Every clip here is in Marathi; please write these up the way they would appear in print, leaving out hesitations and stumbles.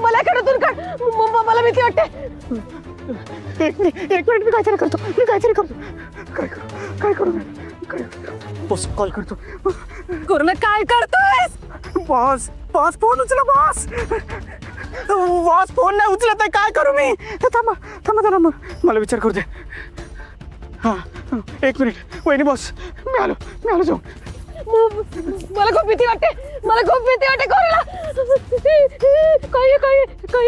मला घरातून काढ, मला भीती वाटते. एक मिनिट मी काहीतरी करतो. काय करू बॉस कॉल करतो. कोरोना काय करतोयस? बॉस फोन उचला. बॉस फोन नाही उचलत आहे. काय करू मी? थांबा मला विचार करू दे. हा एक मिनिट. वहिनी बॉस मी आलो जाऊ. मला खूप भीती वाटते. कोरोना काय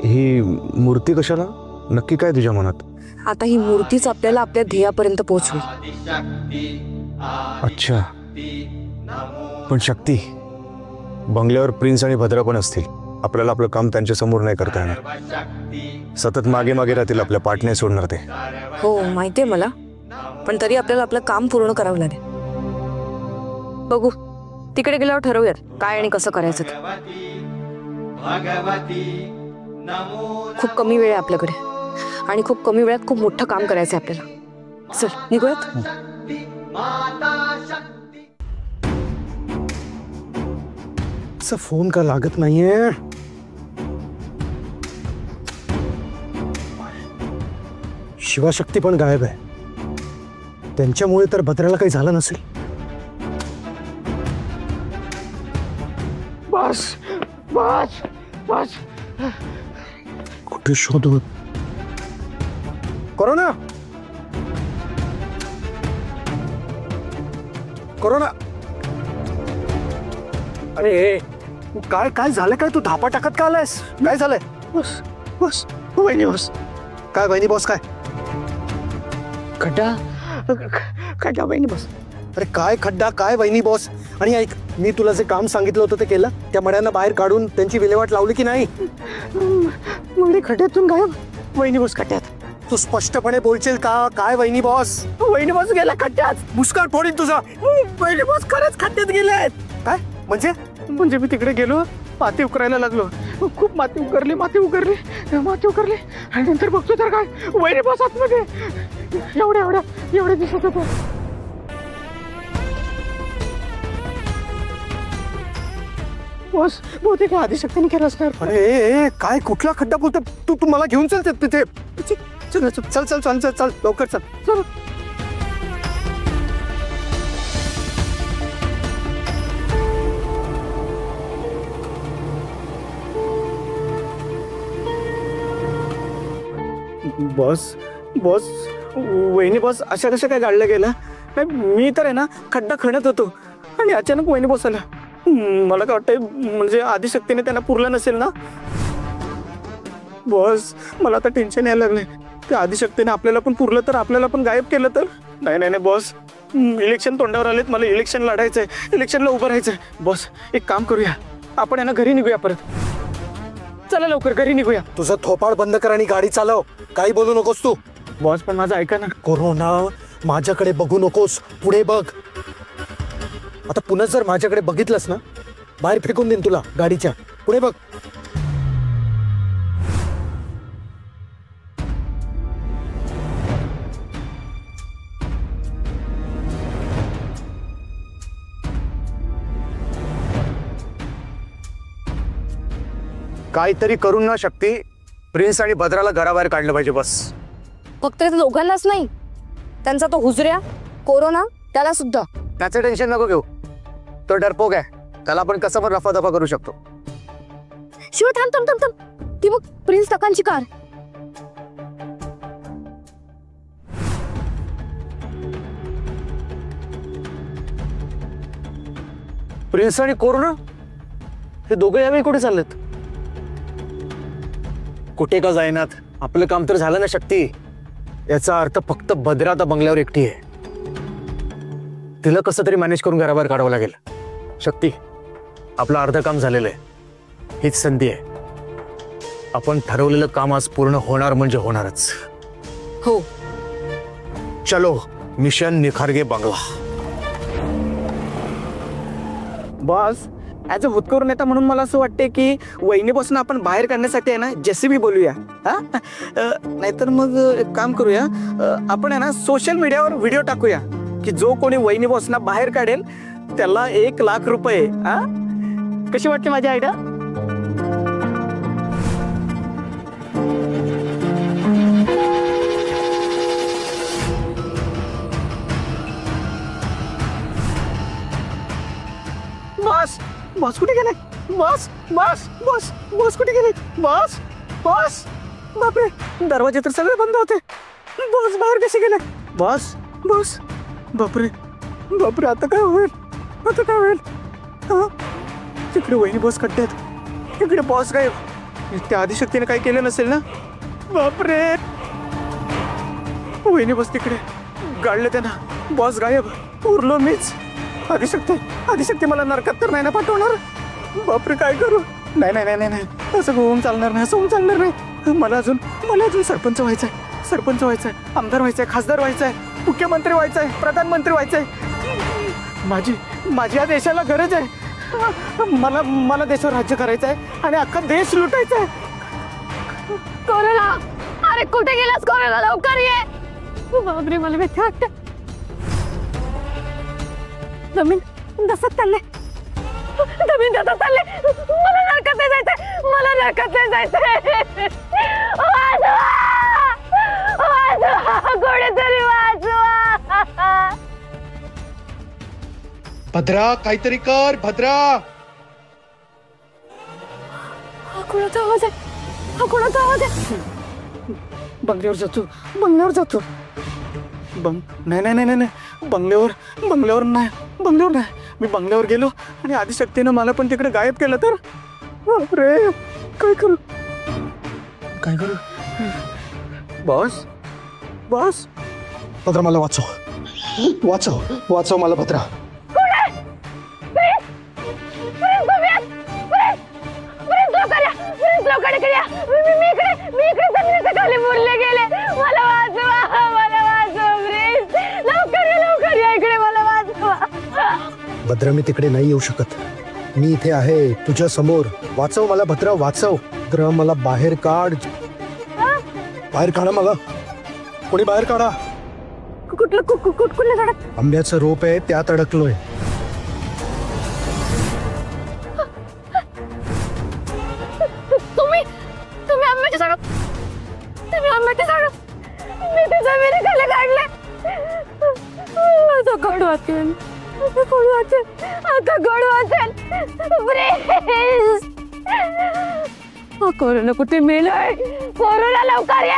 ही मूर्ती कशाला? नक्की काय तुझ्या मनात? आता ही मूर्तीच आपल्याला आपल्या ध्येयापर्यंत पोहोचवेल. अच्छा, पण शक्ती, बंगल्यावर प्रिन्स आणि भद्रा पण असतील. आपल्याला आपलं काम त्यांच्या समोर नाही करता येणार. सतत मागे राहतील. आपल्या पाठ नाही सोडणार ते. हो माहितीये मला, पण तरी आपल्याला आपलं काम पूर्ण करावं लागेल. बघू, तिकडे गेल्यावर ठरवूयात काय आणि कसं करायचं ते. खूप कमी वेळ आहे आपल्याकडे आणि खूप कमी वेळात खूप मोठं काम करायचं आहे आपल्याला. चल निघूयात. फोन का लागत नाहीये? शिवशक्ती पण गायब आहे. त्यांच्यामुळे तर भद्राला काही झालं नसेल. बस कुठे शोधू? कोरोना अरे काय झालं? काय तू धापा टाकत का आलायस? काय झालंय? बस वहिनी बॉस. काय वहिनी बॉस? काय खड्डा वहिनी बॉस? अरे काय खड्डा? काय वहिनी बॉस? आणि ऐक, मी तुला जे काम सांगितलं होतं ते केलं? त्या मड्यांना बाहेर काढून त्यांची विल्हेवाट लावली की नाही? मग खड्ड्यातून गायब. वहिनी बॉस खड्ड्यात. तू स्पष्टपणे बोलशील का? काय वहिनी बॉस? वहिनी बॉस गेला खड्ड्यात. मुस्कान फोडीन तुझा. वहिनी बॉस खरंच खड्ड्यात गेलेत. काय म्हणजे मी तिकडे गेलो, माती उकरायला लागलो. खूप माती उकरली आणि नंतर बघतो तर काय, वहिनी बॉस आतमध्ये एवढ्या दिसत होतं. बॉस बहुतेक आदिशक्तीने केलं असणार. अरे काय कुठला खड्डा बोलतो तू मला घेऊन चल तिथे. चल लवकर चल. बॉस वहिनी बॉस अशा कशा काय गाडल्या गेला? मी तर आहे ना खड्डा खणत होतो आणि अचानक वहिनी बॉस आला. मला काय वाटतंय, म्हणजे आदिशक्तीने त्यांना पुरलं नसेल ना. बॉस मला आता टेन्शन यायला लागलंय. त्या आदिशक्तीने आपल्याला पण पुरलं तर, आपल्याला पण गायब केलं तर? नाही बॉस, इलेक्शन तोंडावर आलेत. मला इलेक्शन लढायचंय, इलेक्शनला उभं राहायचंय. बॉस एक काम करूया, आपण यांना घरी निघूया परत. चला लवकर घरी निघूया. तुझं थोपाड बंद कर आणि गाडी चालव. काही बोलू नकोस तू. बॉस पण माझं ऐका ना. कोरोना माझ्याकडे बघू नकोस, पुढे बघ. आता पुन्हा जर माझ्याकडे बघितलंस ना, बाहेर फेकून देईन तुला गाडीच्या. पुढे बघ. काहीतरी करून ना शक्ती, प्रिन्स आणि भद्राला घराबाहेर काढलं पाहिजे. बस फक्त दोघांनाच नाही, त्यांचा तो हुजऱ्या कोरोना त्याला सुद्धा. त्याचं टेन्शन नको घेऊ. तो डरपोक आहे, त्याला आपण कसं पण रफादफा करू शकतो. शिव थांब. ती बघ प्रिन्स टकांची कार. प्रिन्स आणि कोरोना हे दोघे यावेळी कुठे चाललेत? कुठे का जायनात? आपलं काम तर झालं ना शक्ती. याचा अर्थ फक्त भद्रा आता बंगल्यावर एकटी आहे. तिला कसं तरी मॅनेज करून घराबाहेर काढावं लागेल. शक्ती, आपलं अर्ध काम झालेलं आहे. हीच संधी आहे. आपण ठरवलेलं काम आज पूर्ण होणार म्हणजे होणारच. हो. चलो, मिशन निखारगे बंगला. बॉस ॲज अ हुतकरून नेता म्हणून मला असं वाटते की वहिनीपासून आपण बाहेर काढण्यासाठी आहे ना JCB बोलूया. हा नाहीतर मग एक काम करूया, आपण आहे ना सोशल मीडियावर व्हिडिओ टाकूया की जो कोणी वहिनी बॉसना बाहेर काढेल त्याला 1,00,000 रुपये. हा कशी वाटते माझी आयडिया? बॉस बॉस कुठे गेले? बॉस बॉस बॉस बॉस कुठे गेले? बॉस बॉस बापरे, दरवाजे तर सगळे बंद होते. बॉस बाहेर कसे गेले? बॉस बॉस बापरे बापरे, आता काय होईल? आता काय होईल? हा तिकडे वहिनी बॉस खड्ड्यात, इकडे बॉस गायब. त्या आदिशक्तीने काही केलं नसेल ना? बापरे, वहिनी बॉस तिकडे गाडले त्यांना, बॉस गायब, उरलो मीच. आदिशक्ती मला नरकात तर नाही ना पाठवणार? बापरे काय करू? नाही नाही नाही नाही, असं होऊन चालणार नाही, असं होऊन चालणार नाही. मला अजून सरपंच व्हायचंय, आमदार व्हायचंय, खासदार व्हायचंय, मुख्यमंत्री व्हायचंय, प्रधानमंत्री व्हायचंय. माझी या देशाला गरज आहे. मला देशावर राज्य करायचं आहे आणि अख्खा देश लुटायचा आहे. कोरोना, अरे कुठे गेलास कोरोना? लवकर ये. बापरे मला भीती वाटते. जमीन दसत चालले, जमीन दसत चालले. मला नरकात नाही जायचंय, मला नरकात नाही जायचंय. वाचवा, वाचवा, कोणीतरी वाचवा. भद्रा, काहीतरी कर भद्रा. हा कोणाचा आवाज आहे? हा कोणाचा आवाज आहे? बंगल्यावर जातो. नाही नाही नाही नाही, बंगल्यावर नाही. मी बंगल्यावर गेलो आणि आदिशक्तीनं मला पण तिकडे गायब केलं तर? बापरे काय करू? बॉस भद्रा मला वाचव मला भद्रा. मी इकडे जमिनीच्या खाली बोलले गेले. मला वाचवा प्लीज. लवकर या इकडे, मला वाचवा. भद्रा मी तिकडे नाही येऊ शकत, मी इथे आहे तुझ्या समोर. वाचव मला भद्रा, वाचव. भद्रा मला बाहेर काढ, बाहेर काढा मला. कोणी बाहेर काढा. कुठल्या झाडात? आंब्याचं रोप आहे त्यात अडकलोय. तुम्ही आंब्याच्या झाडात? मी ते जमिनी खाली काढले. आता गड वाचेल. कोरोना कुठे मेलाय? कोरोना लवकर ये.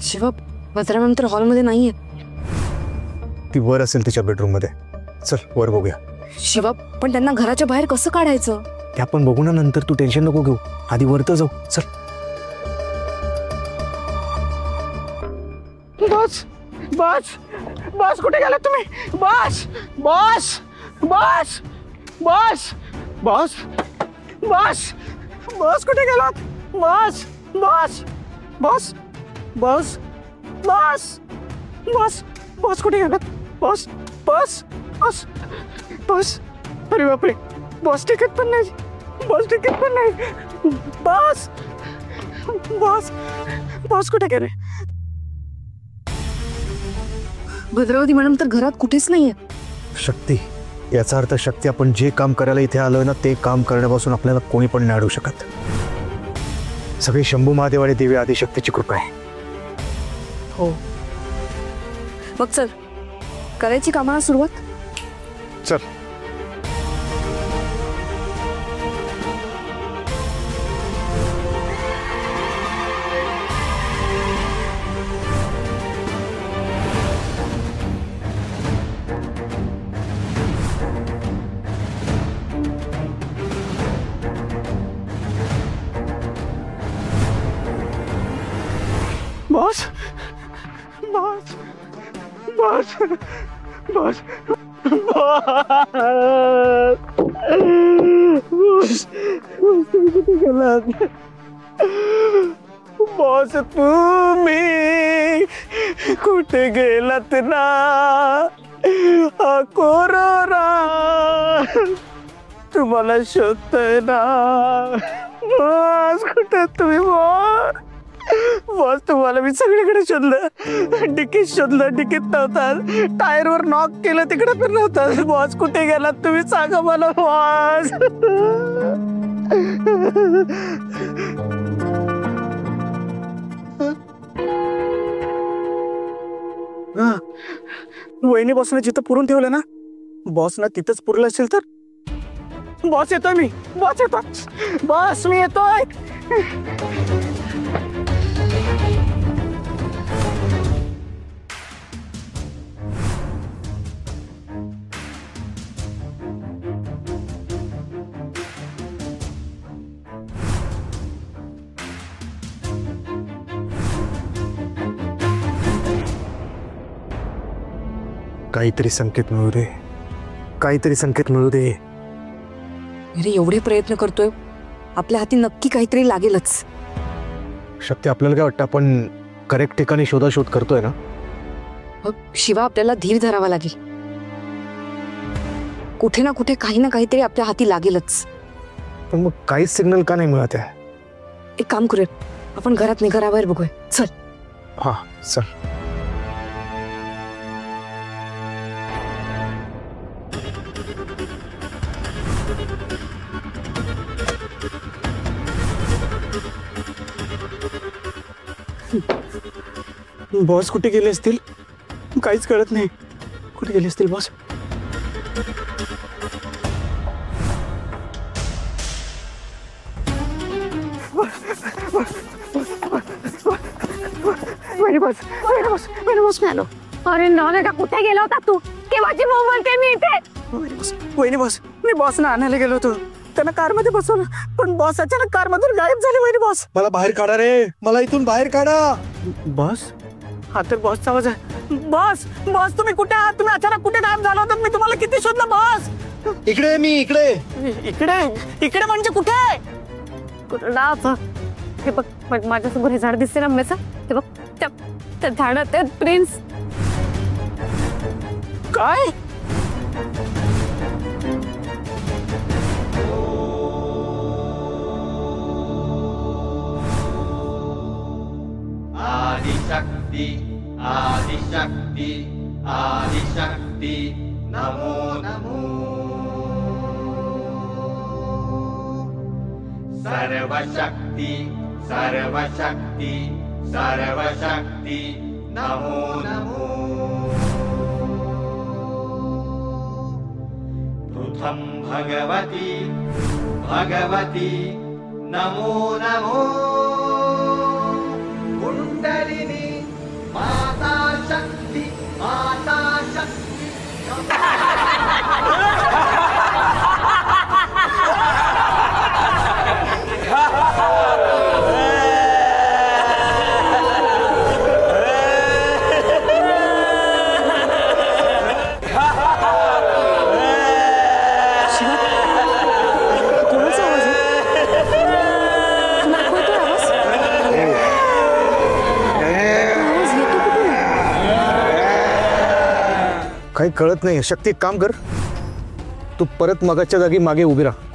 शिवा, भद्रा मॅम तर हॉलमध्ये नाहीये. ती वर असेल तिच्या बेडरूम मध्ये. चल वर बघूया. शिवा, पण त्यांना घराच्या बाहेर कसं काढायचं? ते आपण बघू ना नंतर, तू टेन्शन नको घेऊ, आधी वर तर जाऊ. चल. बॉस कुठे गेला तुम्ही? बॉस कुठे गेलात? बॉस कुठे गेलात? बॉस अरे बापरे, बॉस टिकट पण नाही. बॉस कुठे गेले? भद्रावती मॅडम तर घरात कुठेच नाहीये. शक्ती, याचा अर्थ शक्ती, आपण जे काम करायला इथे आलोय ना ते काम करण्यापासून आपल्याला कोणी पण नाही अडवू शकत. सगळी शंभू महादेव आणि देवी आदिशक्तीची कृपा आहे. हो, मग चल करायची कामाला सुरुवात. चल. बॉस बॉस तुम्ही कुठे गेलात ना कोरोना तुम्हाला शोधतोय ना बॉस कुठे तुम्ही बॉस तुम्हाला मी सगळीकडे शोधलं डिकीत शोधलं डिकीत नव्हता टायरवर नॉक केलं तिकडे पण नव्हता बॉस कुठे गेलात तुम्ही सांगा मला बॉस वहिनी बॉसने जिथं पुरून ठेवलं ना बॉस ना तिथंच पुरलं असेल तर बॉस येतोय मी बॉस येतोय बॉस मी येतोय काहीतरी संकेत मिळू दे काहीतरी संकेत मिळू दे अरे एवढे प्रयत्न करतोय आपल्या हाती नक्की काहीतरी लागेलच शक्ती आपल्याला काय वाटतं आपण करेक्ट ठिकाणी शोधाशोध करतोय ना शिवा आपल्याला धीर धरावा लागेल कुठे ना कुठे काही ना काहीतरी आपल्या हाती लागेलच पण मग काहीच सिग्नल का नाही मिळत आहे एक काम करूया आपण घरात निघाराबाहेर बघूया चल हा चल बॉस कुठे गेले असतील काहीच कळत नाही कुठे गेले असतील बॉस बॉस मी आलो अरे नवरा कुठे गेला होता तू केव्हाची बोलते मी इथे वहिनी बॉस मी बॉसना आणायला गेलो होतो त्यांना कार मध्ये बसवलं पण बॉस अचानक कार मधून गायब झाले वहिनी बॉस मला बाहेर काढा रे मला इथून बाहेर काढा बॉस हा तर बॉसचा आवाज आहे बॉस बॉस तुम्ही कुठे आहात तुम्ही अचानक कुठे गायब झाला होता मी तुम्हाला किती शोधलं बॉस इकडे मी इकडे इकडे इकडे म्हणजे कुठे कुठं हे बघ माझ्यासमोर हे झाड दिसते ना आंब्याचं ते बघ त्या झाडात ते प्रिन्स काय आदिशक्ति आदिशक्ति आदिशक्ति नमो नमो सर्वशक्ति सर्वशक्ति सर्वशक्ति नमो नमो पृथं भगवती भगवती नमो नमो कुंडलिनी माता शक्ति माता शक्ति कोणाचा आवाज आहे तुला ऐकू येतोय आवाज येतो कुठून काही कळत नाही शक्ती काम कर तू परत मगाच्या जागी मागे उभी राहा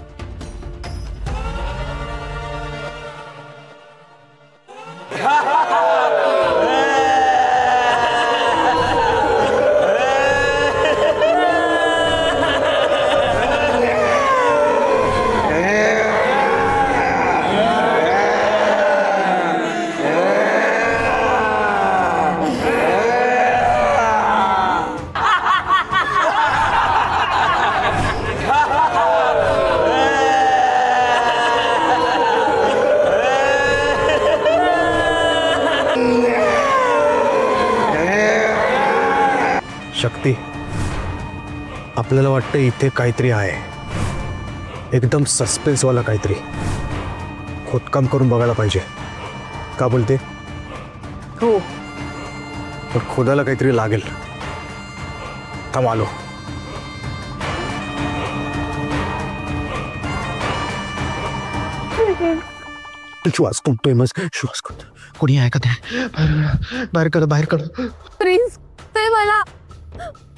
शक्ती आपल्याला वाटतं इथे काहीतरी आहे एकदम सस्पेन्सवाला काहीतरी खोदकाम करून बघायला पाहिजे का बोलते हो पण खोदायला काहीतरी लागेल थांब आलो श्वास कोणतोय मग श्वास कोणतो कोणी आहे का ते बाहेर काढ बाहेर काढ प्रिन्स ते मला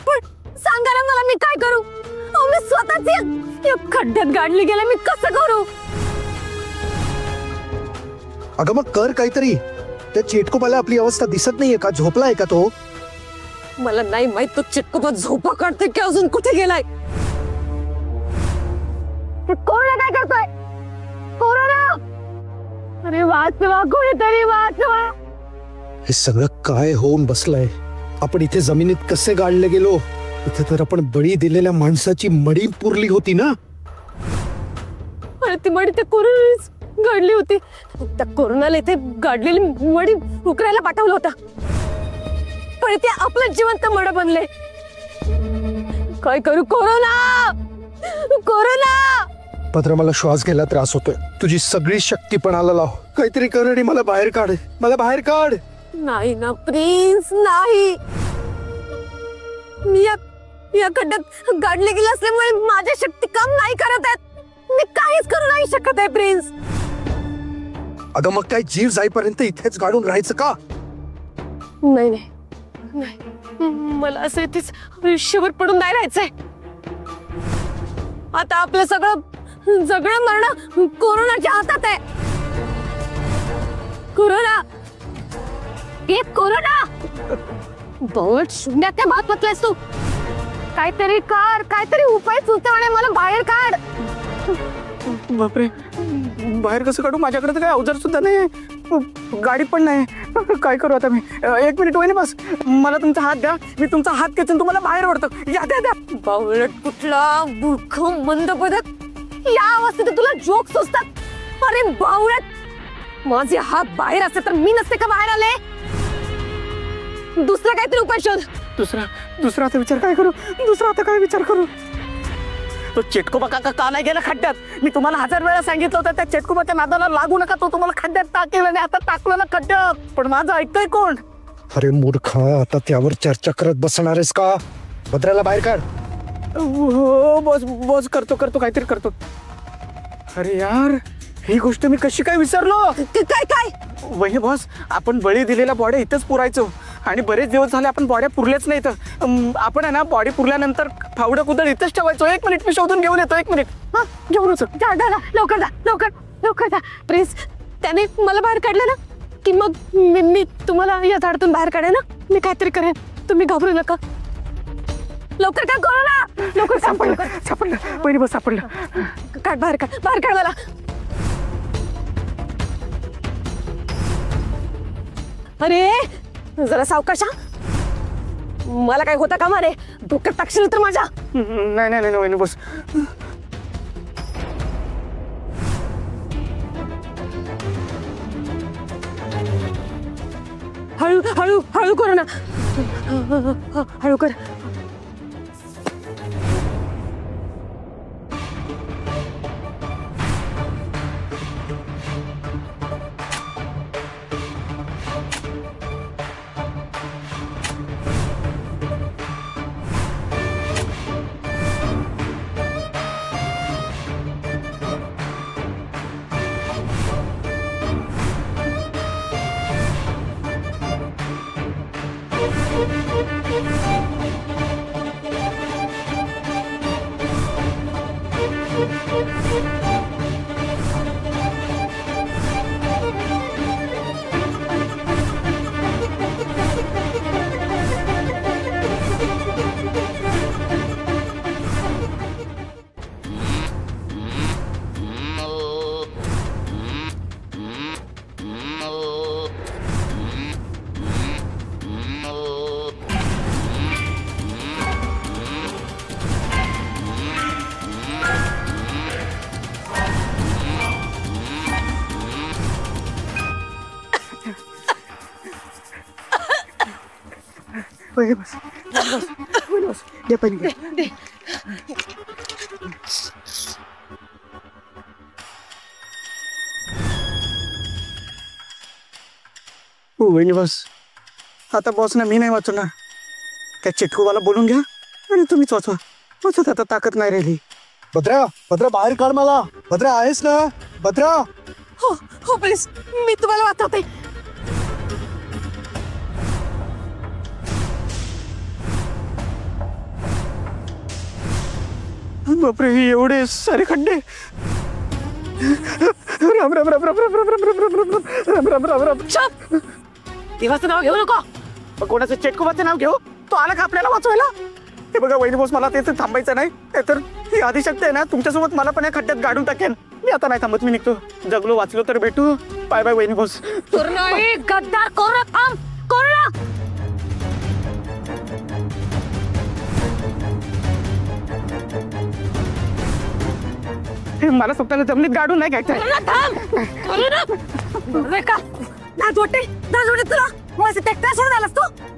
पण सांगा ना मला मी काय करू मी स्वतःच या खड्ड्यात गाडली गेले मी कसं करू अगं मग कर काहीतरी त्या चेटकोबाला आपली अवस्था दिसत नाहीये का झोपलाय का तो मला नाही माहित तो चिटकोबा झोपा काढते की अजून कुठे गेलाय कोरोना काय करतोय कोरोना अरे वाचवा कोणीतरी वाचवा हे सगळं काय होऊन बसलंय आपण इथे जमिनीत कसे गाडले गेलो इथे तर आपण बळी दिलेल्या माणसाची मडी पुरली होती ना अरे ती मडी त्या कोरोनाच गाडली होती त्या कोरोनाला इथे गाडलेली मडी उकरायला पाठवलं होतं पण ते आपलं जिवंत मड बनले काय करू कोरोना कोरोना पत्र मला श्वास घ्यायला त्रास होतोय तुझी सगळी शक्ती पणाला लाव काहीतरी कर आणि मला बाहेर काढ नाही ना प्रिन्स नाही मी या खड्ड्यात गाडले गेले असल्यामुळे माझी शक्ती काम नाही करत आहेत मी काहीच करू नाही शकत आहे प्रिन्स अगं मग काय जीव जाईपर्यंत इथेच गाडून राहायचं का नाही नाही नाही मला असं इथेच आयुष्यभर पडून नाही राहायचंय आता आपलं सगळं मरण कोरोनाच्या हातात आहे कोरोना बहुत शून्यात त्या भात पतलायस तू काहीतरी कर काहीतरी उपाय सुचव आणि मला बाहेर काढ बापरे बाहेर कसं काढू माझ्याकडे तर काय अवजार सुद्धा नाही गाडी पण नाही काय करू आता मी एक मिनिट वहिनी बस मला तुमचा हात द्या मी तुमचा हात खेचून तुम्हाला बाहेर ओढतो या द्या बावळट कुठला मूर्ख मंद पदक या अवस्थेत तुला जोक सुचतात अरे बावळट माझे हात बाहेर असते तर मी नसते का बाहेर आले दुसरा काहीतरी उपाय शोध दुसरा आता विचार काय करू दुसरा आता काय विचार करू तो चेटकोबा काका का नाही गेला खड्ड्यात मी तुम्हाला 1000 वेळा सांगितलं होतं त्या चेटकोबाच्या नादाला लागू नका तो तुम्हाला खड्ड्यात टाकेल आणि आता टाकलं ना खड्ड्यात पण माझं ऐकतोय कोण अरे मूर्खा आता त्यावर चर्चा करत बसणार आहेस का भद्राला बाहेर काढ हो बॉस करतो काहीतरी करतो अरे यार ही गोष्ट मी कशी काय विसरलो काय वहिनी बॉस आपण बळी दिलेल्या बॉड्या इथंच पुरायचो आणि बरेच दिवस झाले आपण बॉड्या पुरल्याच नाही तर आपण आहे ना बॉडी पुरल्यानंतर फावडं कुदळ इथंच ठेवायचो एक मिनिट मी शोधून घेऊन येतो एक मिनिट हा घेऊन लवकर जा प्लीज त्याने मला बाहेर काढलं ना की मग मी तुम्हाला या झाडातून बाहेर काढेन ना मी काहीतरी करेन तुम्ही घाबरू नका लवकर काय करू ना लवकर सापडलं पहिली बस सापडलं काढ बाहेर काढ मला अरे जरा सावकाश मला काय होता का मारे डोक्यात टाकशील तर माझ्या नाही वहिनी बस हळू करू ना हळू कर बस दे पाणी वहिनी बस आता बॉस ना मी नाही वाचणार त्या चिटकूवाला बोलून घ्या आणि तुम्हीच वाचवा वाचत आता ताकद नाही राहिली भद्रा बाहेर काढ मला भद्रा आहेस ना भद्रा हो हो प्लीज मी तुम्हाला वाचवते. बापरे एवढे सारे खड्डे. राम राम राम राम राम राम राम राम राम राम राम राम राम. चुप, देवाचं नाव घेऊ नको. कोणाचं चेटकुबाचं नाव घेऊ? तो आला का आपल्याला वाचवायला? हे बघा वहिनी बॉस, मला ते थांबायचं नाही. तर ही आदिशक्ती आहे ना तुमच्यासोबत मला पण या खड्ड्यात गाडून टाकेन. मी आता नाही थांबत, मी निघतो. जगलो वाचलो तर भेटू. बाय बाय वहिनी बॉस. गद्दार कोरोना थांब. कोरोना मला स्वतःला जमिनीत गाडून नाही घ्यायचं.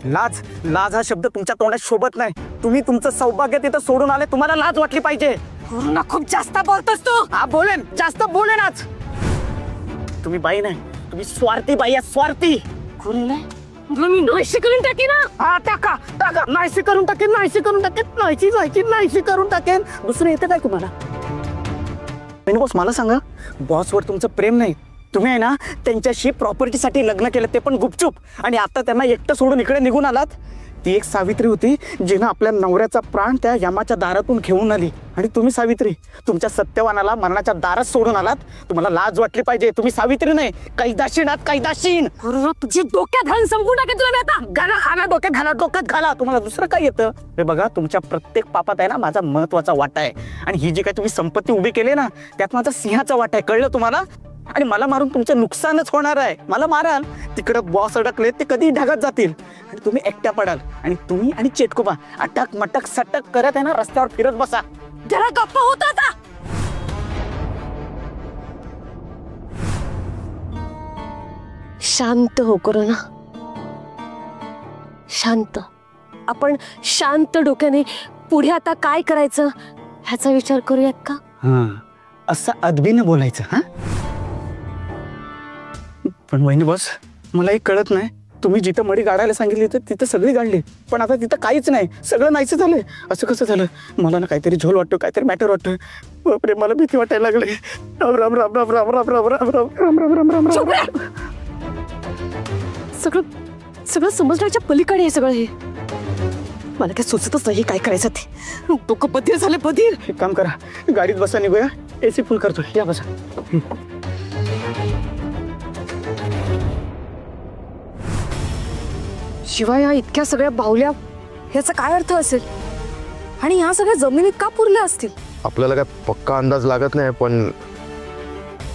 लाज लाज हा शब्द तुमच्या तोंडात शोभत नाही. तुम्ही तुमचं सौभाग्य तिथं सोडून आले, तुम्हाला लाज वाटली पाहिजे. कोरोना खूप जास्त बोलतोस तू. हा बोलेन, जास्त बोलेन आज. तुम्ही बाई नाही, तुम्ही स्वार्थी बाई आहे, स्वार्थी. मी नाहीशी करून टाकी ना. हा टाका टाका, नाहीशी करून टाकेन, नाहीशी करून टाकेन, नाहीशी जायची, नाहीशी करून टाकेन. दुसरं येतं काय तुम्हाला? बॉस मला सांगा, बॉसवर तुमचं प्रेम नाही. तुम्ही आहे ना त्यांच्याशी प्रॉपर्टीसाठी लग्न केलं, ते पण गुपचूप. आणि आता त्यांना एकटं सोडून इकडे निघून आलात. ती एक सावित्री होती जिनं आपल्या नवऱ्याचा प्राण त्या यमाच्या दारातून घेऊन आली. आणि तुम्ही सावित्री, तुमच्या सत्यवानाला मरणाच्या दारात सोडून आलात. तुम्हाला लाज वाटली पाहिजे. तुम्ही सावित्री नाही, कैदाशीन आहात, कैदाशीन. कोरोना तुझी डोक्यात घालून संपून टाकेल तुला मी आता. घाला घाला, डोक्यात घाला, डोक्यात घाला. तुम्हाला दुसरं काय येतं? हे बघा, तुमच्या प्रत्येक पापात आहे ना माझा महत्वाचा वाटा आहे. आणि ही जी काही तुम्ही संपत्ती उभी केली ना, त्यात माझा सिंहाचा वाटा आहे. कळलं तुम्हाला? आणि मला मारून तुमचं नुकसानच होणार आहे. मला माराल, तिकडं बॉस अडकले, ते कधी ढगात जातील आणि तुम्ही एकट्या पडाल. आणि तुम्ही आणि चेटकुबा अटक मटक सटक करत आहे ना रस्त्यावर फिरत बसा. जरा गप्प होत आता. शांत हो कोरोना, शांत. आपण शांत डोक्याने पुढे आता काय करायचं ह्याचा विचार करूयात का? हा, असं अदबीनं बोलायचं. हा पण वहिनी बॉस, मला एक कळत नाही, तुम्ही जिथं मडी गाडायला सांगितली तर तिथं सगळी गाडली, पण आता तिथं काहीच नाही, सगळं नाहीच झालंय. असं कसं झालं? मला ना काहीतरी झोल वाटतो, काहीतरी मॅटर वाटतोय. बापरे, मला भीती वाटायला लागली. राम राम राम राम राम राम राम राम राम राम राम राम राम राम. सगळं सगळं समजण्याच्या पलीकडे आहे सगळं हे. मला काय सुचतच नाही काय करायचं ते. डोकं बधीर झालं, बधीर. एक काम करा, गाडीत बसा, निघूया. AC फुल करतो, या बसा. शिवाय या इतक्या सगळ्या बाहुल्या, ह्याचा काय अर्थ असेल? आणि ह्या सगळ्या जमिनीत का पुरल्या असतील? आपल्याला काय पक्का अंदाज लागत नाही, पण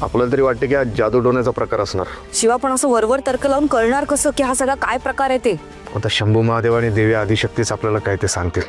आपल्याला तरी वाटते की हा जादू डोण्याचा प्रकार असणार. शिवा पण असं वरवर तर्क लावून कळणार कसं की हा सगळा काय प्रकार आहे ते? आता शंभू महादेव आणि देवी आदिशक्तीच आपल्याला काय ते सांगतील.